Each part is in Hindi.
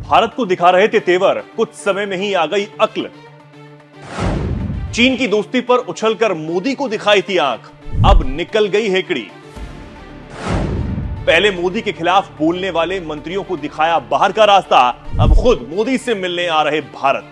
भारत को दिखा रहे थे तेवर, कुछ समय में ही आ गई अक्ल। चीन की दोस्ती पर उछलकर मोदी को दिखाई थी आंख, अब निकल गई हेकड़ी। पहले मोदी के खिलाफ बोलने वाले मंत्रियों को दिखाया बाहर का रास्ता, अब खुद मोदी से मिलने आ रहे भारत।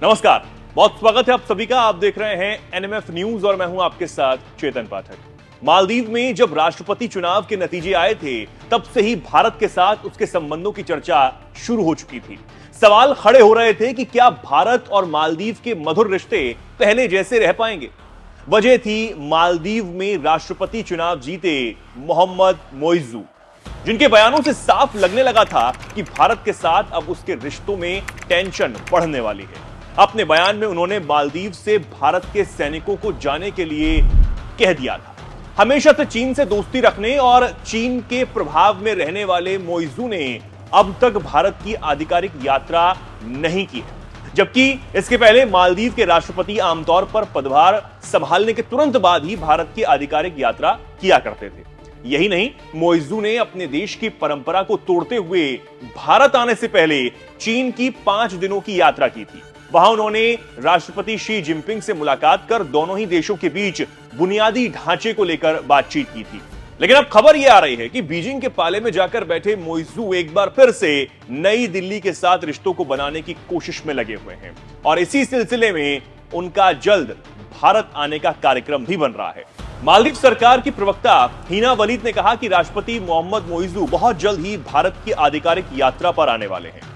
नमस्कार, बहुत स्वागत है आप सभी का। आप देख रहे हैं एनएमएफ न्यूज और मैं हूं आपके साथ चेतन पाठक। मालदीव में जब राष्ट्रपति चुनाव के नतीजे आए थे, तब से ही भारत के साथ उसके संबंधों की चर्चा शुरू हो चुकी थी। सवाल खड़े हो रहे थे कि क्या भारत और मालदीव के मधुर रिश्ते पहले जैसे रह पाएंगे। वजह थी मालदीव में राष्ट्रपति चुनाव जीते मोहम्मद मोइजू, जिनके बयानों से साफ लगने लगा था कि भारत के साथ अब उसके रिश्तों में टेंशन बढ़ने वाली है। अपने बयान में उन्होंने मालदीव से भारत के सैनिकों को जाने के लिए कह दिया था। हमेशा से चीन से दोस्ती रखने और चीन के प्रभाव में रहने वाले मोइजू ने अब तक भारत की आधिकारिक यात्रा नहीं की है, जबकि इसके पहले मालदीव के राष्ट्रपति आमतौर पर पदभार संभालने के तुरंत बाद ही भारत की आधिकारिक यात्रा किया करते थे। यही नहीं, मोइजू ने अपने देश की परंपरा को तोड़ते हुए भारत आने से पहले चीन की 5 दिनों की यात्रा की थी। वहां उन्होंने राष्ट्रपति शी जिनपिंग से मुलाकात कर दोनों ही देशों के बीच बुनियादी ढांचे को लेकर बातचीत की थी। लेकिन अब खबर यह आ रही है कि बीजिंग के पाले में जाकर बैठे मोइजू एक बार फिर से नई दिल्ली के साथ रिश्तों को बनाने की कोशिश में लगे हुए हैं और इसी सिलसिले में उनका जल्द भारत आने का कार्यक्रम भी बन रहा है। मालदीव सरकार की प्रवक्ता हिना वलीद ने कहा कि राष्ट्रपति मोहम्मद मोइजू बहुत जल्द ही भारत की आधिकारिक यात्रा पर आने वाले हैं।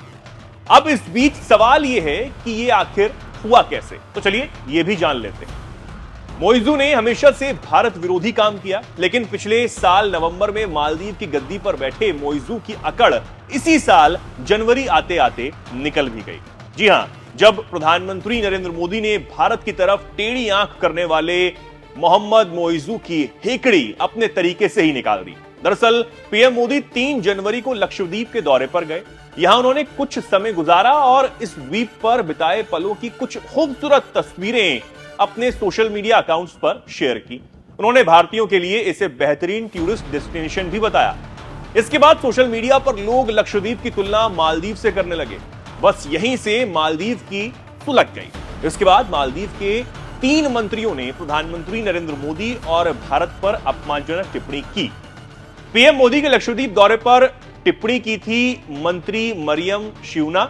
अब इस बीच सवाल यह है कि यह आखिर हुआ कैसे, तो चलिए यह भी जान लेते हैं। मोइजू ने हमेशा से भारत विरोधी काम किया, लेकिन पिछले साल नवंबर में मालदीव की गद्दी पर बैठे मोइजू की अकड़ इसी साल जनवरी आते आते निकल भी गई। जी हां, जब प्रधानमंत्री नरेंद्र मोदी ने भारत की तरफ टेढ़ी आंख करने वाले मोहम्मद मोइजू की हेकड़ी अपने तरीके से ही निकाल दी। दरअसल पीएम मोदी 3 जनवरी को लक्षद्वीप के दौरे पर गए। यहां उन्होंने कुछ समय गुजारा और इस द्वीप पर बिताए पलों की कुछ खूबसूरत तस्वीरें अपने सोशल मीडिया अकाउंट्स पर शेयर की। उन्होंने भारतीयों के लिए इसे बेहतरीन टूरिस्ट डेस्टिनेशन भी बताया। इसके बाद सोशल मीडिया पर लोग लक्षद्वीप की तुलना मालदीव से करने लगे। बस यहीं से मालदीव की सुलग गई। इसके बाद मालदीव के 3 मंत्रियों ने प्रधानमंत्री नरेंद्र मोदी और भारत पर अपमानजनक टिप्पणी की। पीएम मोदी के लक्षद्वीप दौरे पर टिप्पणी की थी मंत्री मरियम शिवना,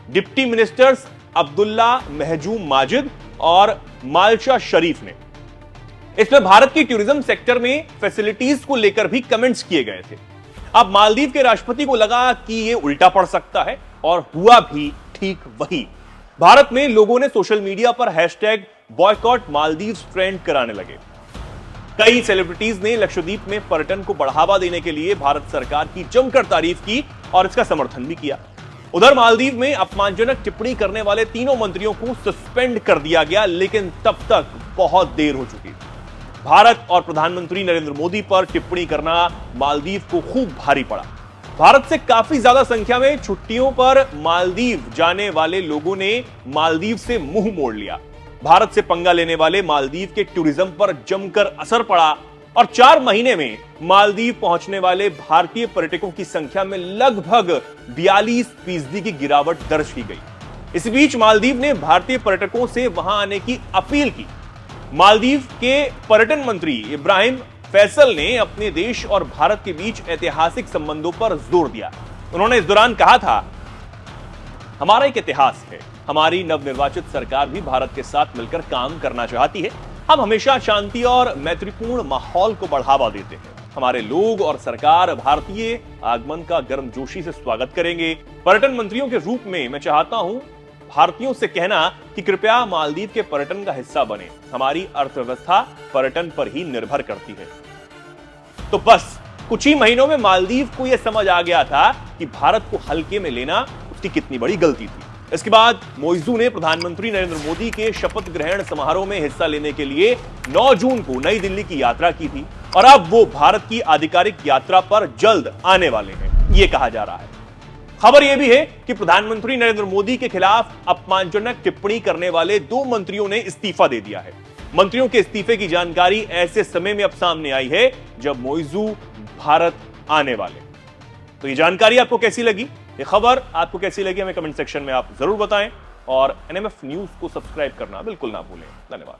डिप्टी मिनिस्टर्स अब्दुल्ला महजूम माजिद और मालशा शरीफ ने। इसमें भारत की टूरिज्म सेक्टर में फैसिलिटीज को लेकर भी कमेंट्स किए गए थे। अब मालदीव के राष्ट्रपति को लगा कि यह उल्टा पड़ सकता है और हुआ भी ठीक वही। भारत में लोगों ने सोशल मीडिया पर हैशटैग बॉयकॉट मालदीव्स ट्रेंड कराने लगे। कई सेलिब्रिटीज ने लक्षद्वीप में पर्यटन को बढ़ावा देने के लिए भारत सरकार की जमकर तारीफ की और इसका समर्थन भी किया। उधर मालदीव में अपमानजनक टिप्पणी करने वाले तीनों मंत्रियों को सस्पेंड कर दिया गया, लेकिन तब तक बहुत देर हो चुकी थी। भारत और प्रधानमंत्री नरेंद्र मोदी पर टिप्पणी करना मालदीव को खूब भारी पड़ा। भारत से काफी ज्यादा संख्या में छुट्टियों पर मालदीव जाने वाले लोगों ने मालदीव से मुंह मोड़ लिया। भारत से पंगा लेने वाले मालदीव के टूरिज्म पर जमकर असर पड़ा और 4 महीने में मालदीव पहुंचने वाले भारतीय पर्यटकों की संख्या में लगभग 42% की गिरावट दर्ज की गई। इस बीच मालदीव ने भारतीय पर्यटकों से वहां आने की अपील की। मालदीव के पर्यटन मंत्री इब्राहिम फैसल ने अपने देश और भारत के बीच ऐतिहासिक संबंधों पर जोर दिया। उन्होंने इस दौरान कहा था, हमारा एक इतिहास है, हमारी नवनिर्वाचित सरकार भी भारत के साथ मिलकर काम करना चाहती है। हम हमेशा शांति और मैत्रीपूर्ण माहौल को बढ़ावा देते हैं। हमारे लोग और सरकार भारतीय आगमन का गर्मजोशी से स्वागत करेंगे। पर्यटन मंत्रियों के रूप में मैं चाहता हूं भारतीयों से कहना कि कृपया मालदीव के पर्यटन का हिस्सा बने। हमारी अर्थव्यवस्था पर्यटन पर ही निर्भर करती है। तो बस कुछ ही महीनों में मालदीव को यह समझ आ गया था कि भारत को हल्के में लेना उसकी कितनी बड़ी गलती थी। इसके बाद मोइजू ने प्रधानमंत्री नरेंद्र मोदी के शपथ ग्रहण समारोह में हिस्सा लेने के लिए 9 जून को नई दिल्ली की यात्रा की थी और अब वो भारत की आधिकारिक यात्रा पर जल्द आने वाले हैं, ये कहा जा रहा है। खबर यह भी है कि प्रधानमंत्री नरेंद्र मोदी के खिलाफ अपमानजनक टिप्पणी करने वाले 2 मंत्रियों ने इस्तीफा दे दिया है। मंत्रियों के इस्तीफे की जानकारी ऐसे समय में अब सामने आई है जब मोइजू भारत आने वाले। तो ये जानकारी आपको कैसी लगी, ये खबर आपको कैसी लगी, हमें कमेंट सेक्शन में आप जरूर बताएं और एनएमएफ न्यूज को सब्सक्राइब करना बिल्कुल ना भूलें। धन्यवाद।